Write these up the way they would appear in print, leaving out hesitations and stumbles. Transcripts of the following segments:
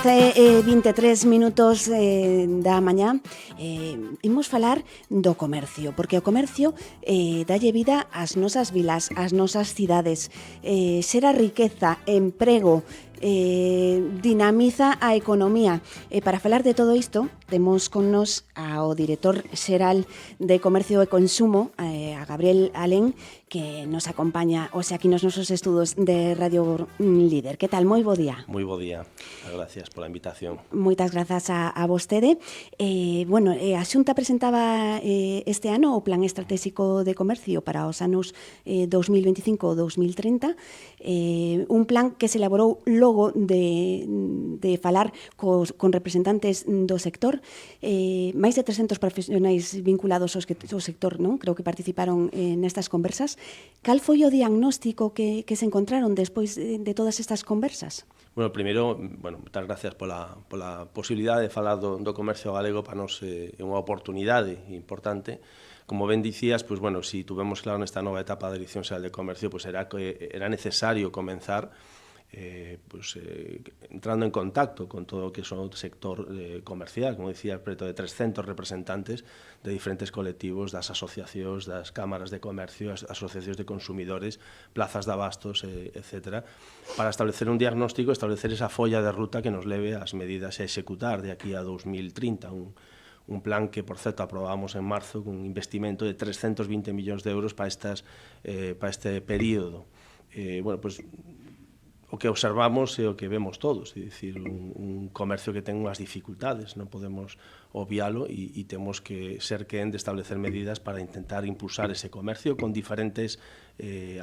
11:23 da mañá. Imos falar do comercio, porque o comercio dalle vida ás nosas vilas, ás nosas cidades, xera riqueza, emprego, dinamiza a economía. Para falar de todo isto, temos con nos ao director xeral de Comercio e Consumo, a Gabriel Alén, que nos acompaña hoxe aquí nos nosos estudos de Radio Líder. Que tal? Moi bo día. Moi bo día. Gracias pola invitación. Moitas grazas a vostede. A Xunta presentaba este ano o Plan Estratégico de Comercio para os anos 2025-2030, un plan que se elaborou logo de falar con representantes do sector, máis de 300 profesionais vinculados ao sector, non? Creo que participaron nestas conversas. Cal foi o diagnóstico que se encontraron despois de todas estas conversas? Bueno, primeiro, moitas gracias pola posibilidade de falar do comercio galego. Para nós é unha oportunidade importante. Como ben dicías, si tuvemos claro nesta nova etapa da Dirección Xeral de Comercio, era necesario comenzar entrando en contacto con todo o que son o sector comercial, como dicía, preto de 300 representantes de diferentes colectivos, das asociacións, das cámaras de comercio, as asociacións de consumidores, plazas de abastos, etc., para establecer un diagnóstico, establecer esa folla de ruta que nos leve ás medidas a executar de aquí a 2030, un plan que, por certo, aprobamos en marzo con un investimento de 320 millóns de euros para este período. O que observamos é o que vemos todos, é dicir, un comercio que ten unhas dificultades, non podemos obvialo e temos que ser quen de establecer medidas para intentar impulsar ese comercio con diferentes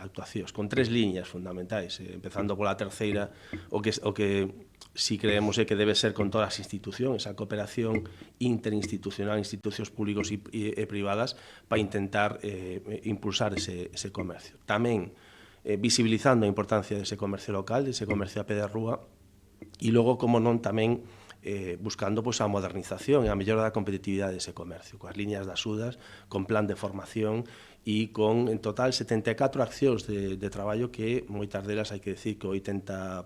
actuacións, con 3 liñas fundamentais, empezando pola terceira, o que si creemos é que debe ser con todas as institucións, a cooperación interinstitucional, institucións públicos e privadas, para intentar impulsar ese comercio. Tamén visibilizando a importancia dese comercio local, dese comercio a pé de rúa, e logo, como non, tamén buscando a modernización e a mellora da competitividade dese comercio, coas liñas de axudas, con plan de formación e con, en total, 74 accións de traballo que, moitas delas, hai que decir que o 80%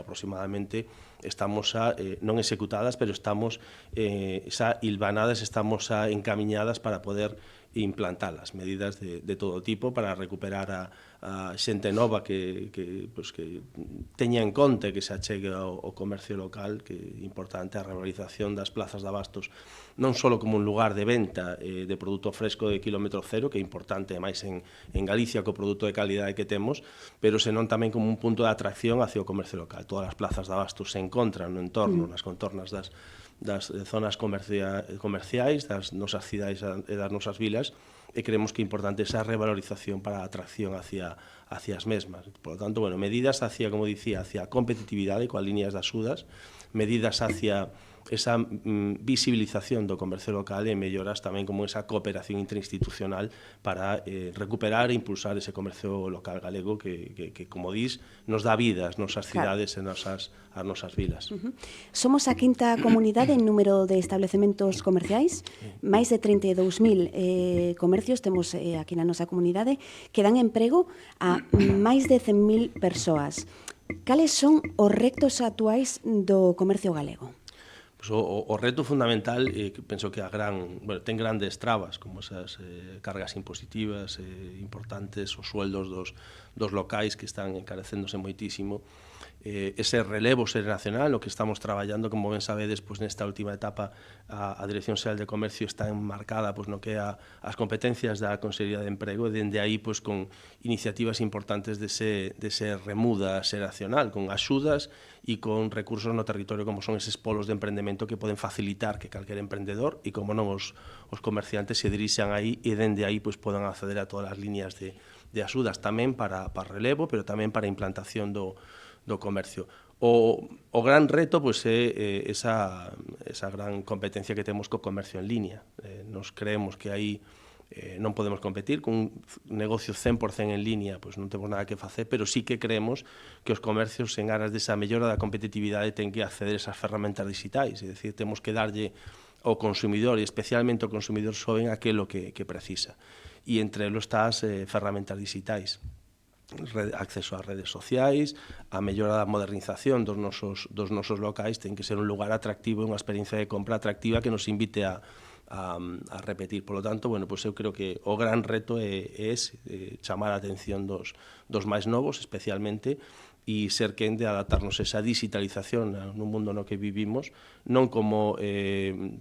aproximadamente estamos non executadas, pero estamos xa hilvanadas, estamos xa encamiñadas para poder implantalas, medidas de todo tipo para recuperar a xente nova que teña en conta que se achegue ao comercio local, que é importante a revalorización das plazas de abastos, non só como un lugar de venta de produto fresco de kilómetro cero, que é importante máis en Galicia co produto de calidade que temos, pero senón tamén como un punto de atracción hacia o comercio local. Todas as plazas de abastos se encontran no entorno, nas contornas das zonas comerciais, das nosas cidades e das nosas vilas, e creemos que é importante esa revalorización para a atracción hacia as mesmas. Por lo tanto, medidas hacia, como dicía, hacia a competitividade coas líneas de axudas, medidas hacia esa visibilización do comercio local e melloras tamén como esa cooperación interinstitucional para recuperar e impulsar ese comercio local galego que como dís, nos dá vida ás nosas cidades e ás nosas vilas. Somos a quinta comunidade en número de establecementos comerciais, máis de 32.000 comercios temos aquí na nosa comunidade, que dan emprego a máis de 100.000 persoas. Cales son os retos actuais do comercio galego? O reto fundamental, penso que ten grandes trabas, como esas cargas impositivas importantes, os sueldos dos locais que están encarecéndose moitísimo, ese relevo xeracional, o que estamos traballando, como ben sabedes, nesta última etapa a Dirección Xeral de Comercio está enmarcada no que é as competencias da Consellería de Emprego, e dende aí con iniciativas importantes dese remuda xeracional, con axudas e con recursos no territorio como son eses polos de emprendemento que poden facilitar que calquer emprendedor e como non os comerciantes se dirixan aí e dende aí podan acceder a todas as líneas de axudas, tamén para relevo, pero tamén para implantación do comercio. O gran reto é esa gran competencia que temos co comercio en línea. Nos creemos que aí non podemos competir con un negocio 100% en línea, non temos nada que facer, pero sí que creemos que os comercios en aras desa mellora da competitividade ten que acceder a esas ferramentas digitais, é dicir, temos que darlle ao consumidor, e especialmente ao consumidor xoven, aquilo que precisa. E entre eles está as ferramentas digitais. acceso ás redes sociais, a mellora da modernización dos nosos locais, ten que ser un lugar atractivo, unha experiencia de compra atractiva que nos invite a repetir. Por lo tanto, bueno, pues eu creo que o gran reto é ese, chamar a atención dos máis novos, especialmente, e ser quen de adaptarnos a esa digitalización no mundo no que vivimos, non como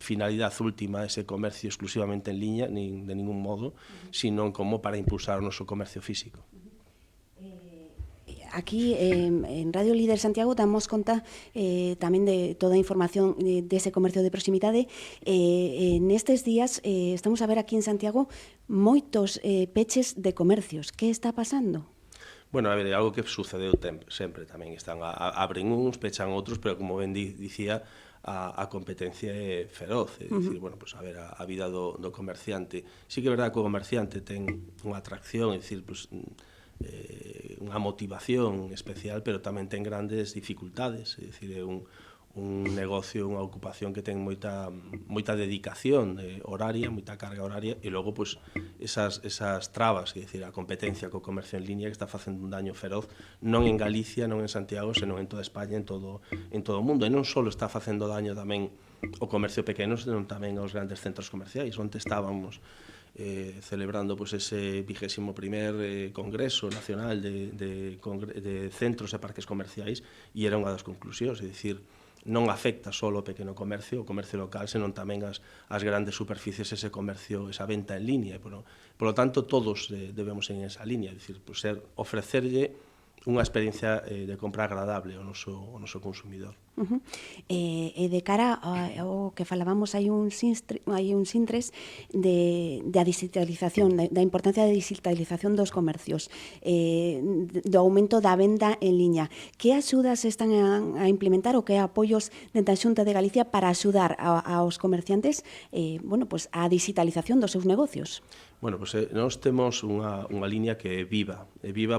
finalidade última ese comercio exclusivamente en liña, nin de ningún modo, sino como para impulsar o noso comercio físico. Aquí en Radio Líder Santiago damos conta tamén de toda a información dese comercio de proximidade. Nestes días estamos a ver aquí en Santiago moitos peches de comercios. Que está pasando? Bueno, a ver, é algo que sucedeu sempre tamén. Abren uns, pechan outros, pero como ben dicía, a competencia é feroz. É dicir, bueno, pues a ver, a vida do comerciante. Sí que é verdade que o comerciante ten unha atracción, é dicir, pues, unha motivación especial, pero tamén ten grandes dificultades. É dicir, é un negocio, unha ocupación que ten moita dedicación horaria, moita carga horaria, e logo, pues, esas trabas, é dicir, a competencia co comercio en liña que está facendo un daño feroz, non en Galicia, non en Santiago, senón en toda España, en todo o mundo. E non só está facendo daño tamén o comercio pequeno, senón tamén aos grandes centros comerciais, onde estábamos celebrando pues, ese 21º Congreso Nacional de Centros e Parques Comerciais, e era unha das conclusións, é dicir, non afecta só o pequeno comercio, o comercio local, senón tamén as grandes superficies, ese comercio, esa venta en línea. Por lo tanto, todos debemos en esa línea, é dicir, pues, ofrecerlle unha experiencia de compra agradable ao noso consumidor. E de cara ao que falábamos, hai un sintres da digitalización, da importancia da digitalización dos comercios, do aumento da venda en liña. Que axudas están a implementar ou que apoios dentro da Xunta de Galicia para axudar aos comerciantes bueno, pues, a digitalización dos seus negocios? Bueno, pues nós temos unha liña que é viva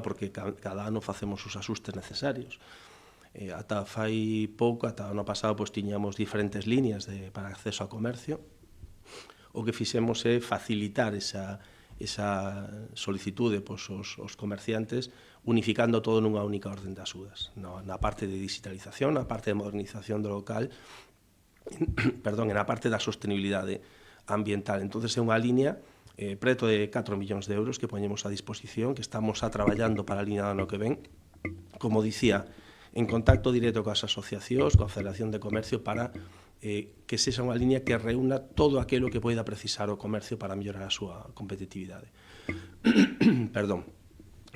porque cada ano facemos os axustes necesarios. Ata fai pouco, ata o ano pasado, pues, tiñamos diferentes líneas para acceso ao comercio. O que fixemos é facilitar esa solicitude pues, aos comerciantes, unificando todo nunha única orden de axudas. Na parte de digitalización, na parte de modernización do local, perdón, e na parte da sostenibilidade ambiental. Entonces é unha liña preto de 4 millóns de euros que poñemos a disposición, que estamos traballando para a liña do ano que ven, como dicía, en contacto directo coas asociacións, coa Federación de Comercio, para que sexa unha liña que reúna todo aquilo que poida precisar o comercio para mellorar a súa competitividade. Perdón.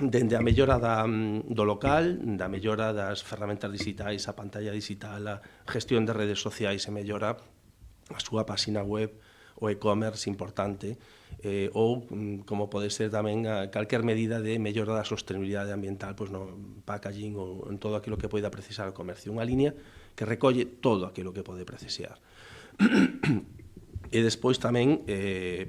Dende a mellora do local, da mellora das ferramentas digitais, a pantalla digital, a gestión de redes sociais, e mellora a súa páxina web, o e-commerce importante, ou como pode ser tamén calquer medida de mellora da sostenibilidade ambiental, pois no packaging ou en todo aquilo que poida precisar o comercio. Unha liña que recolle todo aquilo que pode precisar. E despois tamén,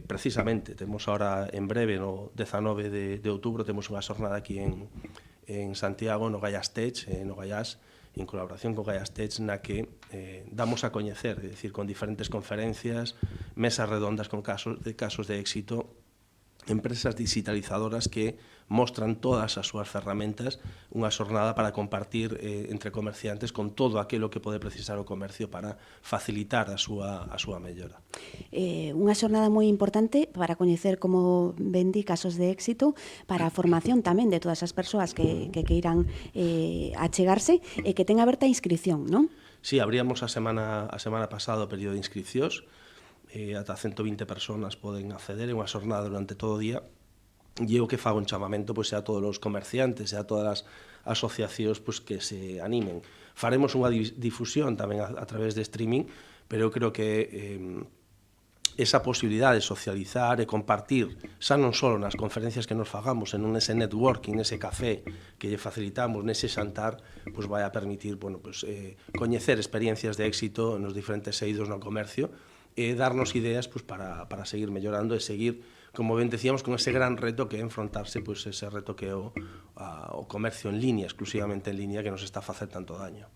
precisamente, temos ahora en breve, no 19 de outubro, temos unha xornada aquí en Santiago, no Gallastech, no Gallás, en colaboración co Gallastech, na que damos a coñecer, é dicir, con diferentes conferencias, mesas redondas con casos de éxito, empresas digitalizadoras que mostran todas as súas ferramentas, unha xornada para compartir entre comerciantes con todo aquilo que pode precisar o comercio para facilitar a súa mellora. Unha xornada moi importante para coñecer, como ben di, casos de éxito, para a formación tamén de todas as persoas que queiran achegarse e que ten aberta a inscripción, non? Sí, abríamos a semana pasada o período de inscripcións, ata 120 personas poden acceder, é unha xornada durante todo o día, e o que fago un chamamento pois, a todos os comerciantes e a todas as asociacións pois, que se animen. Faremos unha difusión tamén a través de streaming, pero eu creo que esa posibilidade de socializar e compartir, xa non só nas conferencias que nos fagamos, en ese networking, nese café que lle facilitamos, nese xantar, pois vai a permitir, bueno, pois, coñecer experiencias de éxito nos diferentes eidos no comercio, e darnos ideas pues, para seguir mellorando e seguir como ben decíamos, con ese gran reto que é enfrontarse, pois, ese reto que é o comercio en línea, exclusivamente en línea, que nos está a facer tanto daño.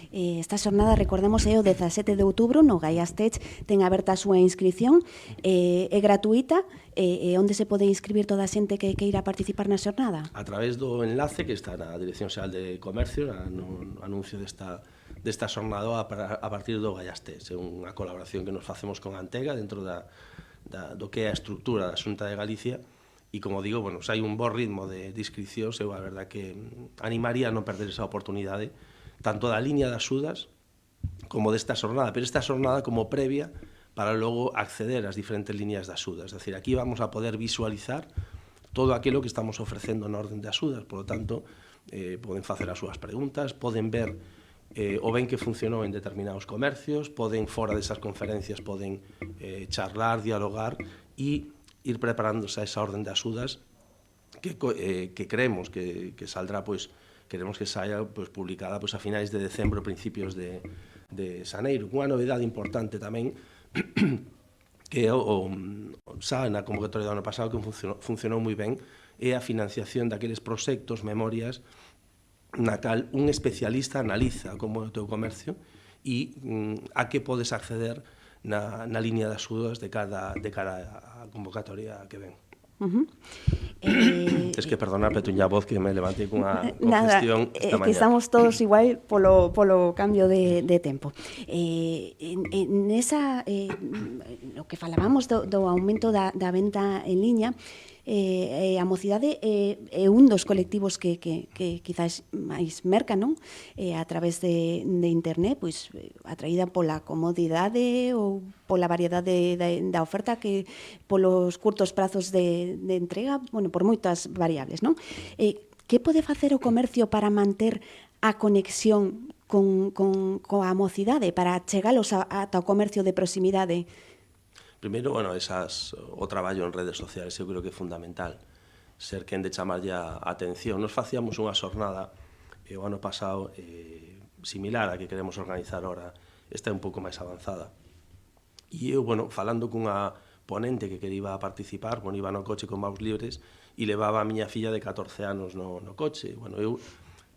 Esta xornada, recordemos, é o 17 de outubro, no Gaiastech ten aberta a súa inscripción, é gratuita, e onde se pode inscribir toda a xente que queira participar na xornada? A través do enlace que está na Dirección Xeral de Comercio, no anuncio desta xornada a partir do Gaiastech. É unha colaboración que nos facemos con Antega dentro do que é a estrutura da Xunta de Galicia, e, como digo, bueno, se hai un bo ritmo de inscripcións, eu a verdad que animaría a non perder esa oportunidade, tanto da liña das axudas como desta xornada, pero esta xornada como previa para logo acceder ás diferentes liñas de axudas. É dicir, aquí vamos a poder visualizar todo aquilo que estamos ofrecendo na orden de axudas, por lo tanto, poden facer as súas preguntas, poden ver o ben que funcionou en determinados comercios, poden, fora desas conferencias, poden charlar, dialogar e ir preparándose a esa orden de axudas que creemos que saldrá, pois, queremos que saia pois, publicada pois, a finais de decembro, principios de xaneiro. Unha novedade importante tamén que xa na convocatoria do ano pasado que funcionou moi ben é a financiación daqueles proxectos, memorias, na cal un especialista analiza como é o teu comercio e a que podes acceder na liña de axudas de cara á convocatoria que ven. Es que perdona, petuña a voz que me levantei cunha congestión esta mañá. Que estamos todos igual polo cambio de tempo. Nesa, o que falábamos do aumento da venta en liña, a mocidade é un dos colectivos que quizás máis merca, non? A través de internet, pois atraída pola comodidade ou pola variedade da oferta, que polos curtos prazos de entrega, bueno, por moitas variables, non? Que pode facer o comercio para manter a conexión coa mocidade, para chegalos ata o comercio de proximidade? Primeiro, bueno, o traballo en redes sociais eu creo que é fundamental, ser quen de chamarlle a atención. Nos facíamos unha xornada o ano pasado similar a que queremos organizar ahora, esta é un pouco máis avanzada. E eu, bueno, falando cunha ponente que quería participar, bueno, iba no coche con maus libres e levaba a miña filla de 14 anos no coche. Bueno, eu,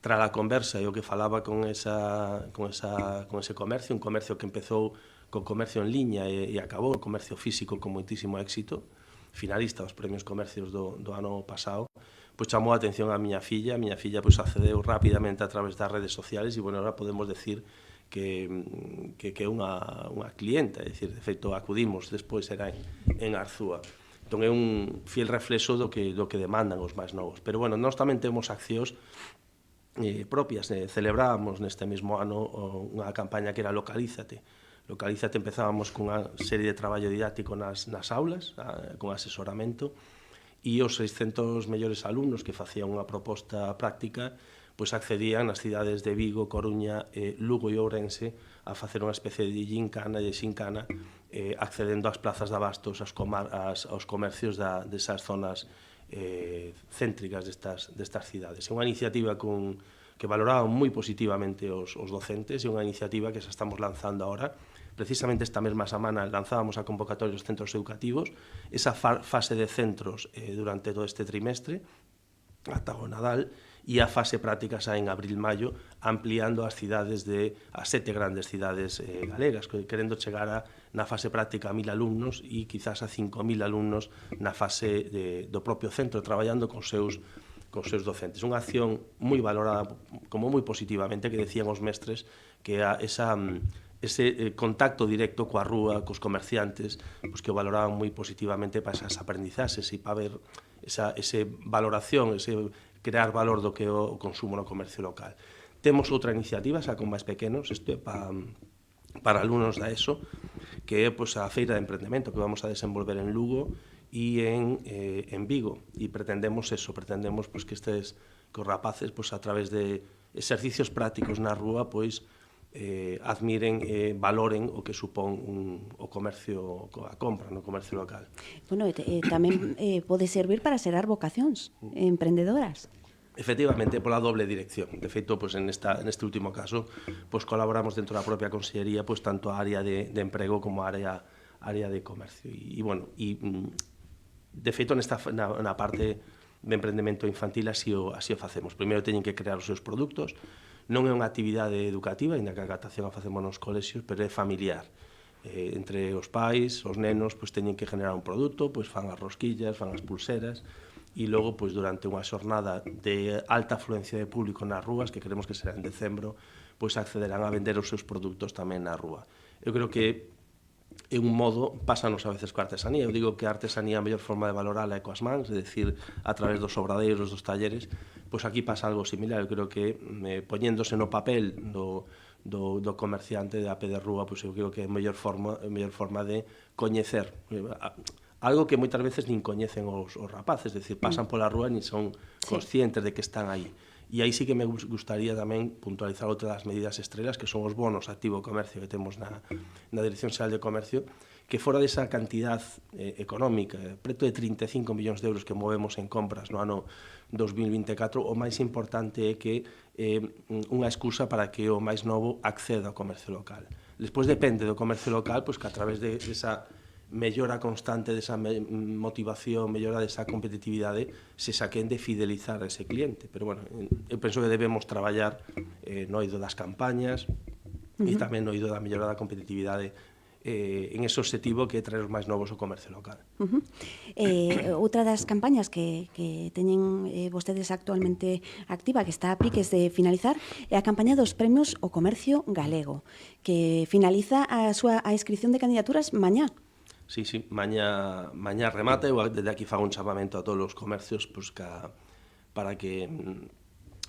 tras a conversa e o que falaba con ese comercio, un comercio que empezou co comercio en liña e acabou o comercio físico con moitísimo éxito, finalista dos premios comercios do ano pasado, pois chamou a atención a miña filla pois accedeu rapidamente a través das redes sociales e, bueno, ahora podemos decir que é unha clienta, é dicir, de feito, acudimos, despois era en Arzúa. Entón, é un fiel reflexo do que demandan os máis novos. Pero, bueno, nós tamén temos accións propias. Celebrábamos neste mesmo ano unha campaña que era Localízate. Localízate empezábamos cunha serie de traballo didáctico nas aulas, con asesoramento, e os 600 mellores alumnos que facían unha proposta práctica pois accedían nas cidades de Vigo, Coruña, Lugo e Ourense a facer unha especie de gincana e de xincana accedendo ás plazas de abastos, aos comercios desas zonas céntricas destas cidades. É unha iniciativa que valoraban moi positivamente os docentes, é unha iniciativa que xa estamos lanzando agora. Precisamente esta mesma semana lanzábamos a convocatoria dos centros educativos, esa fase de centros durante todo este trimestre, ata o Nadal, e a fase práctica xa en abril-maio, ampliando as 7 grandes cidades galegas, querendo chegar na fase práctica a 1.000 alumnos e quizás a 5.000 alumnos na fase do propio centro, traballando con seus docentes. Unha acción moi valorada, como moi positivamente, que decían os mestres, que ese contacto directo coa rúa, cos comerciantes, pois que o valoraban moi positivamente para esas aprendizaxes e para ver esa valoración, ese crear valor do que é o consumo no comercio local. Temos outra iniciativa, xa con máis pequenos, isto é para alumnos da ESO, que é pois, a feira de emprendemento que vamos a desenvolver en Lugo e en Vigo, e pretendemos pois, que estes rapaces, pois, a través de exercicios prácticos na rúa, pois, admiren e valoren o que supón o comercio, a compra no comercio local. Bueno, tamén pode servir para xerar vocacións emprendedoras. Efectivamente, pola doble dirección. De feito, pois, neste último caso, pois, colaboramos dentro da propia Consellería, pois, tanto a área de emprego como a área de comercio. E bueno, De feito, na parte de emprendemento infantil así o facemos. Primeiro teñen que crear os seus produtos, non é unha actividade educativa, ainda que a captación a facemos nos colexios, pero é familiar. Entre os pais, os nenos, pois teñen que generar un produto, pois fan as rosquillas, fan as pulseras, e logo, pois durante unha xornada de alta afluencia de público nas rúas, que queremos que será en decembro, pois accederán a vender os seus produtos tamén na rúa. Eu creo que é un modo, pásanos a veces coa artesanía. Eu digo que a artesanía a mellor forma de valorala é coas mans, é dicir, a través dos obradeiros, dos talleres, pois aquí pasa algo similar. Eu creo que poñéndose no papel do comerciante de a pé de rúa, pois eu creo que é a mellor forma de coñecer algo que moitas veces nin coñecen os rapaces, é dicir, pasan pola rúa e nin son conscientes de que están aí. E aí sí que me gustaría tamén puntualizar outra das medidas estrelas, que son os bonos activo comercio que temos na Dirección Xeral de Comercio, que fora desa cantidad económica, preto de 35 millóns de euros que movemos en compras no ano 2024, o máis importante é que unha excusa para que o máis novo acceda ao comercio local. Despois depende do comercio local, pois que a través desa mellora constante desa motivación, mellora desa competitividade, se saquen de fidelizar a ese cliente. Pero, bueno, eu penso que debemos traballar no eido das campañas e tamén no eido da mellora da competitividade en ese objetivo que é traer os máis novos ao comercio local. Outra das campañas que teñen vostedes actualmente activa, que está a piques de finalizar, é a campaña dos premios ao comercio galego, que finaliza a inscripción de candidaturas mañá. Sí, mañá remata, eu desde aquí fago un chamamento a todos os comercios pues, para que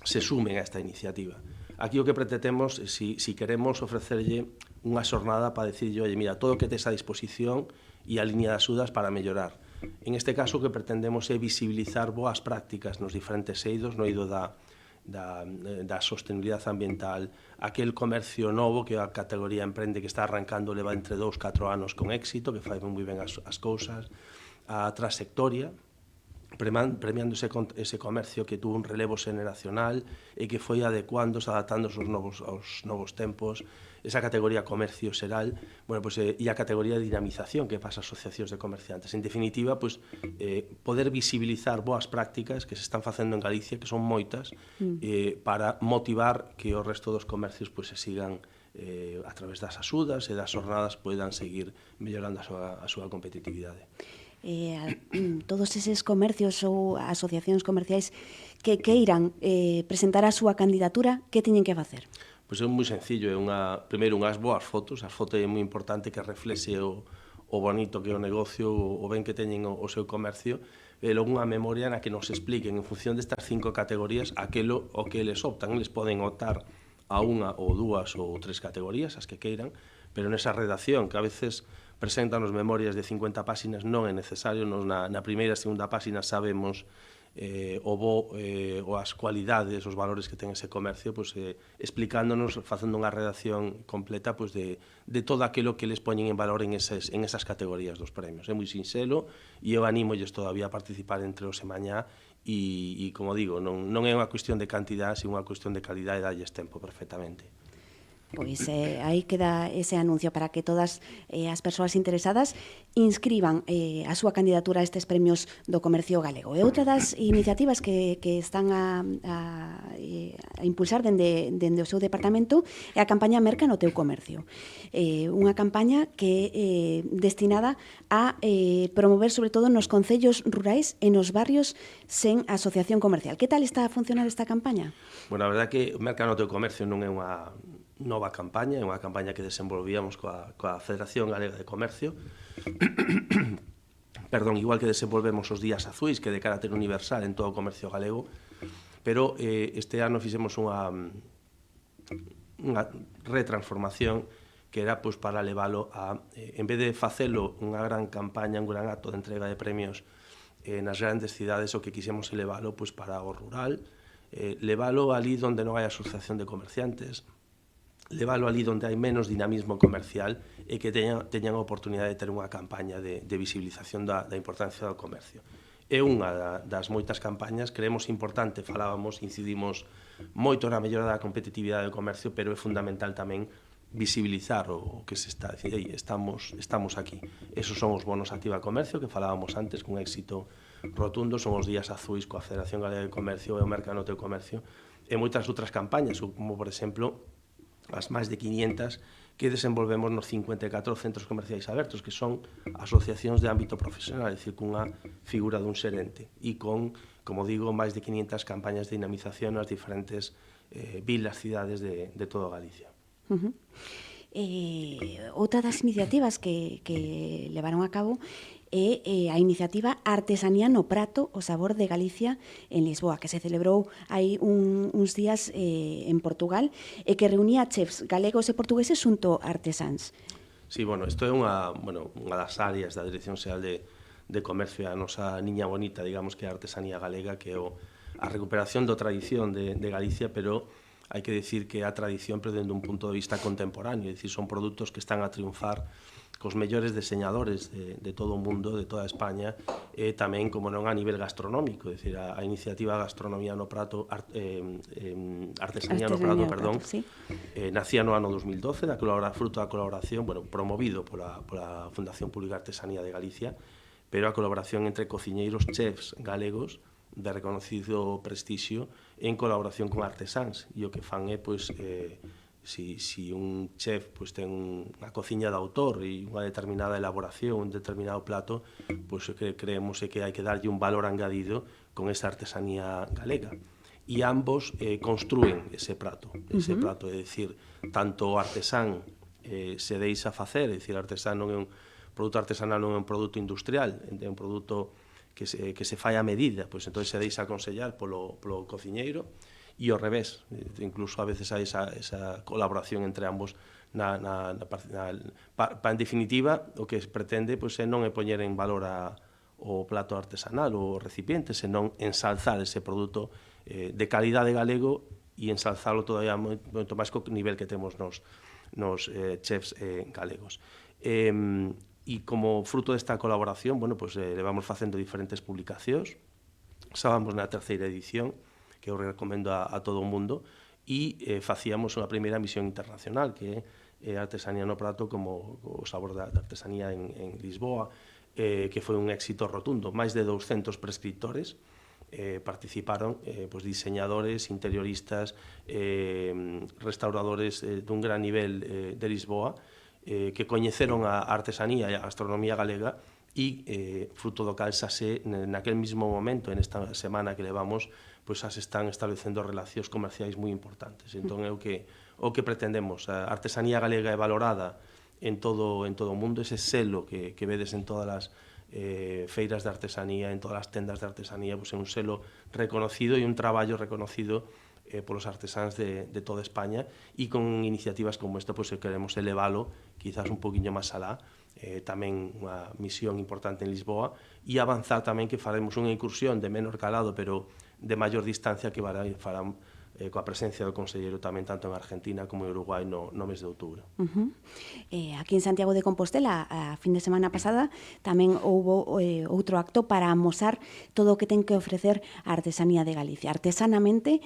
se sumen a esta iniciativa. Aquí o que pretendemos, si queremos ofrecerlle unha xornada para decirlle, oye, mira, todo o que tes a disposición e a liña das axudas para mellorar. En este caso, o que pretendemos é visibilizar boas prácticas nos diferentes eidos, no eido da sostenibilidade ambiental, aquel comercio novo que a categoría emprende que está arrancando leva entre 2 e 4 anos con éxito, que fai moi ben as cousas, a trasectoria, premiando ese comercio que tuvo un relevo xeneracional e que foi adecuándose, adaptándose aos novos tempos, esa categoría comercio xeral, bueno, pues, e a categoría de dinamización que pasa as asociacións de comerciantes. En definitiva, pues, poder visibilizar boas prácticas que se están facendo en Galicia, que son moitas, para motivar que o resto dos comercios pues, se sigan a través das axudas e das xornadas poidan seguir mellorando a súa competitividade. Todos eses comercios ou asociacións comerciais que queiran presentar a súa candidatura, que teñen que facer? Pois é moi sencillo, primeiro unhas boas fotos, as fotos é moi importante que reflexe o bonito que é o negocio, o ben que teñen o seu comercio, e logo unha memoria na que nos expliquen en función destas 5 categorías aquilo o que eles optan. Eles poden optar a unha ou 2 ou 3 categorías, as que queiran, pero nesa redacción que a veces presentan os memorias de 50 páxinas non é necesario, na primeira e segunda páxina sabemos ou as cualidades, os valores que ten ese comercio, pues, explicándonos, facendo unha redacción completa pues, de todo aquilo que les poñen en valor en esas categorías dos premios. É moi sinxelo e eu anímolles todavía a participar entre os e mañá e como digo, non é unha cuestión de cantidad, sino unha cuestión de calidad e dalles tempo perfectamente. Pois aí queda ese anuncio para que todas as persoas interesadas inscriban a súa candidatura a estes premios do comercio galego. E outra das iniciativas que están a impulsar dende o seu departamento é a campaña Merca no teu comercio. Unha campaña que é destinada a promover sobre todo nos concellos rurais e nos barrios sen asociación comercial. Que tal está a funcionar esta campaña? Bueno, a verdade que Merca no teu comercio non é unha nova campaña, é unha campaña que desenvolvíamos coa Federación Galega de Comercio, perdón, igual que desenvolvemos os días azuis, que de carácter universal en todo o comercio galego, pero este ano fixemos unha retransformación que era pues, para leválo a, en vez de facelo unha gran campaña, un gran acto de entrega de premios nas grandes cidades, o que quixemos leválo pues, para o rural, leválo ali onde non hai asociación de comerciantes, leválo ali onde hai menos dinamismo comercial e que teñan a oportunidade de ter unha campaña de visibilización da importancia do comercio. É unha das moitas campañas, creemos importante, falábamos, incidimos moito na mellora da competitividade do comercio, pero é fundamental tamén visibilizar o que se está dicindo, estamos aquí. Esos son os bonos Activa Comercio que falábamos antes, con éxito rotundo, son os días azuis coa Federación Galega de Comercio e o Mercanote de Comercio, e moitas outras campañas, como por exemplo as máis de 500 que desenvolvemos nos 54 centros comerciais abertos, que son asociacións de ámbito profesional, é dicir, cunha figura dun xerente, e con, como digo, máis de 500 campañas de dinamización nas diferentes vilas, cidades de toda Galicia. Outra das iniciativas que levaron a cabo é a iniciativa Artesanía no Prato, o sabor de Galicia en Lisboa, que se celebrou hai uns días en Portugal e que reunía chefs galegos e portugueses xunto a artesáns. Sí, bueno, isto é unha das áreas da Dirección Xeral de Comercio, a nosa niña bonita, digamos, que é a artesanía galega, que é a recuperación da tradición de Galicia, pero hai que decir que a tradición pero dende un punto de vista contemporáneo, é dicir, son produtos que están a triunfar cos mellores diseñadores de todo o mundo, de toda España, e tamén, como non, a nivel gastronómico, é dicir, a iniciativa Gastronomía no Prato, Artesanía no Prato, perdón, sí. Nacía no ano 2012, fruto da colaboración, bueno, promovido pola Fundación Pública Artesanía de Galicia, pero a colaboración entre cociñeiros chefs galegos de reconocido prestixio en colaboración con artesáns, e o que fan é, pois, si un chef pois, ten unha cociña de autor e unha determinada elaboración, un determinado plato, pois creemos que hai que darlle un valor engadido con esa artesanía galega. E ambos construen ese prato, é dicir, tanto o artesán se deixa facer, é dicir, o artesán non é un produto artesanal, non é un produto industrial, é un produto que se fai a medida, pois entón se deixa aconsellar polo cociñeiro, e ao revés, incluso a veces hai esa colaboración entre ambos en definitiva, o que se pretende pois, non é poñer en valor o plato artesanal ou o recipiente, senón ensalzar ese produto de calidade galego e ensalzalo todavía moito máis co nivel que temos nos chefs galegos. E como fruto desta colaboración, bueno, pues, levamos facendo diferentes publicacións. Estábamos na terceira edición, que eu recomendo a todo o mundo, e facíamos unha primeira misión internacional, que é Artesanía no Prato como o sabor da artesanía en Lisboa, que foi un éxito rotundo. Máis de 200 prescriptores participaron, pues, diseñadores, interioristas, restauradores dun gran nivel de Lisboa, que coñeceron a artesanía e a gastronomía galega e, fruto do cal, naquel mismo momento, en esta semana que levamos, pois se están establecendo relacións comerciais moi importantes. Entón, é o que pretendemos. A artesanía galega é valorada en todo o mundo, ese selo que vedes en todas as feiras de artesanía, en todas as tendas de artesanía, pois é un selo reconocido e un traballo reconocido polos artesáns de toda España, e con iniciativas como esta pois queremos elevalo quizás un poquinho máis alá, tamén unha misión importante en Lisboa, e avanzar tamén que faremos unha incursión de menor calado pero de maior distancia que farán coa presencia do conselleiro tamén tanto en Argentina como en Uruguai no mes de outubro. Aquí en Santiago de Compostela, a fin de semana pasada, tamén houbo outro acto para amosar todo o que ten que ofrecer a artesanía de Galicia. Artesanamente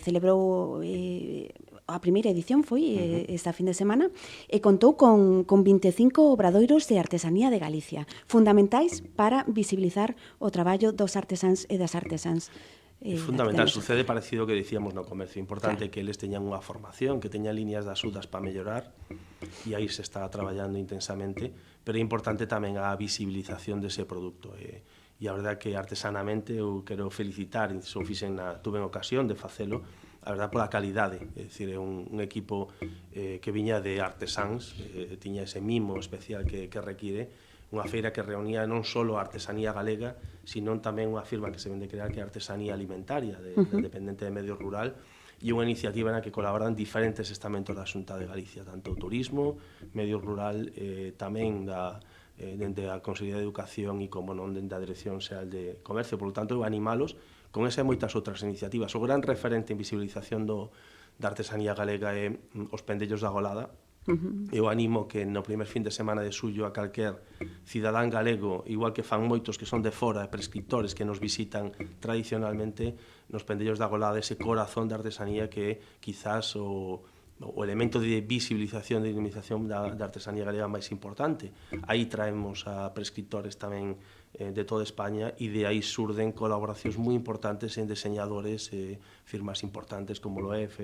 celebrou a primeira edición foi esta fin de semana e contou con 25 obradoiros de artesanía de Galicia, fundamentais para visibilizar o traballo dos artesáns e das artesáns. É fundamental, sucede parecido que dicíamos no comercio, importante que eles teñan unha formación, que teñan líneas de axudas para mellorar, e aí se está traballando intensamente, pero é importante tamén a visibilización dese produto. E a verdade que artesanamente eu quero felicitar, tuve en ocasión de facelo, a verdade pola calidade, é dicir, é un equipo que viña de artesáns, tiña ese mimo especial que require, unha feira que reunía non só a artesanía galega, sino tamén unha firma que se vende crear que é a artesanía alimentaria, dependente de medio rural, e unha iniciativa na que colaboran diferentes estamentos da Xunta de Galicia, tanto o turismo, medio rural, tamén dende a Consellería de Educación e, como non, dende a Dirección Xeral de Comercio. Por lo tanto, eu animalos con esa e moitas outras iniciativas. O gran referente en visibilización da artesanía galega é os pendellos da Golada. Eu animo que no primer fin de semana de xullo a calquer cidadán galego, igual que fan moitos que son de fora, prescriptores que nos visitan tradicionalmente, nos pendellos da Golada, ese corazón de artesanía que é quizás o elemento de visibilización, de dinamización da artesanía galega máis importante. Aí traemos a prescriptores tamén de toda España e de aí surden colaboracións moi importantes en diseñadores, firmas importantes como Loef,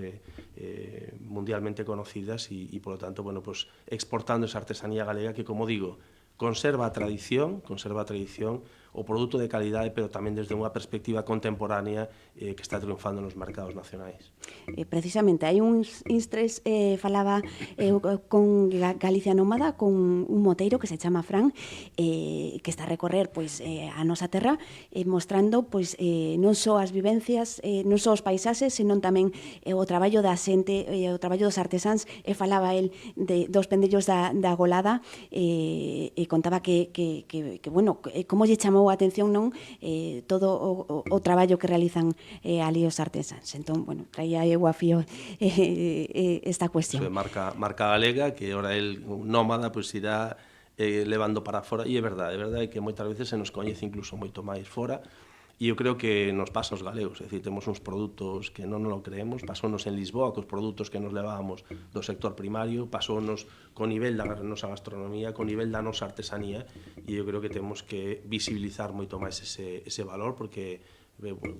mundialmente conocidas e por lo tanto, bueno, pues, exportando esa artesanía galega que, como digo, conserva a tradición, o produto de calidade, pero tamén desde unha perspectiva contemporánea que está triunfando nos mercados nacionais. Precisamente, hai uns instres, falaba con Galicia Nómada, con un moteiro que se chama Fran, que está a recorrer pois, a nosa terra, mostrando pois, non só as vivencias, non só os paisaxes, senón tamén o traballo da xente, o traballo dos artesáns, e falaba el dos pendellos da Golada, e contaba que bueno, como lle chamou a atención, non, todo o traballo que realizan ali os artesáns. Entón, bueno, traía eu a fío esta cuestión. Eso é marca galega, que ora el nómada pois irá levando para fora, e é verdade que moitas veces se nos coñece incluso moito máis fora, e eu creo que nos pasa aos galegos, é dicir, temos uns produtos que non nos lo creemos, pasounos en Lisboa cos produtos que nos levábamos do sector primario, pasounos co nivel da nosa gastronomía, co nivel da nosa artesanía, e eu creo que temos que visibilizar moito máis ese valor, porque,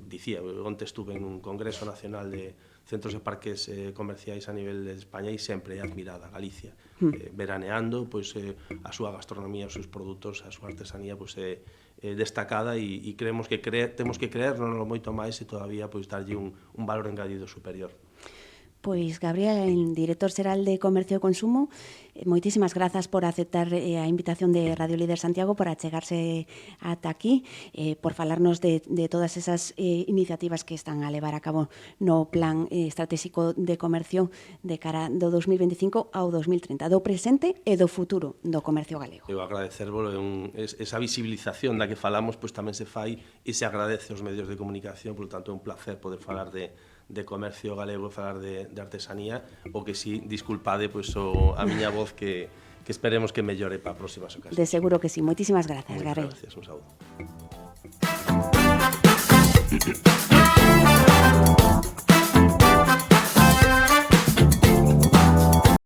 dicía, onte estuve en un congreso nacional de centros e parques comerciais a nivel de España e sempre é admirada Galicia, veraneando, pois a súa gastronomía, os seus produtos, a súa artesanía, pois é destacada, e creemos que temos que creérnoslo moito máis e todavía pois darlle un valor engadido superior. Pois, Gabriel, director xeral de Comercio e Consumo, moitísimas grazas por aceptar a invitación de Radio Líder Santiago, por achegarse ata aquí, por falarnos de todas esas iniciativas que están a levar a cabo no Plan Estratégico de Comercio de cara do 2025 ao 2030, do presente e do futuro do comercio galego. Eu agradecervolo, esa visibilización da que falamos, pois tamén se fai e se agradece aos medios de comunicación, por tanto é un placer poder falar de comercio galego, falar de artesanía, o que si, disculpade pois a miña voz que esperemos que mellore para próximas ocasións. De seguro que sí. Moitísimas grazas, Gabriel. Gracias, un saúdo.